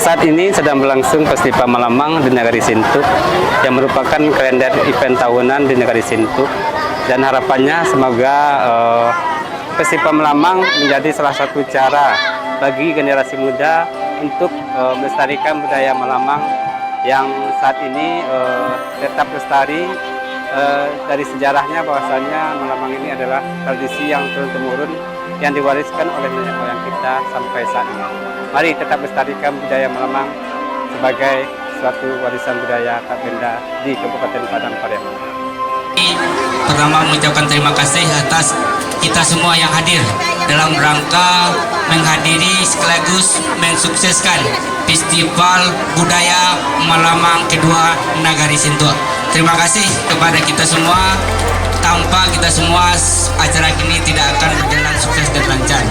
Saat ini sedang berlangsung Festival Malamang di Nagari Sintuak yang merupakan kalender event tahunan di Nagari Sintuak, dan harapannya semoga Festival Malamang menjadi salah satu cara bagi generasi muda untuk melestarikan budaya Malamang yang saat ini tetap lestari. Dari sejarahnya bahwasanya Malamang ini adalah tradisi yang turun-temurun yang diwariskan oleh nenek moyang kita sampai saat ini. Mari tetap lestarikan budaya Malamang sebagai suatu warisan budaya tak benda di Kabupaten Padang Pariaman. Pertama mengucapkan terima kasih atas kita semua yang hadir dalam rangka menghadiri sekaligus mensukseskan Festival Budaya Malamang kedua Nagari Sintuak. Terima kasih kepada kita semua. Tanpa kita semua acara ini tidak akan berjalan sukses dan lancar.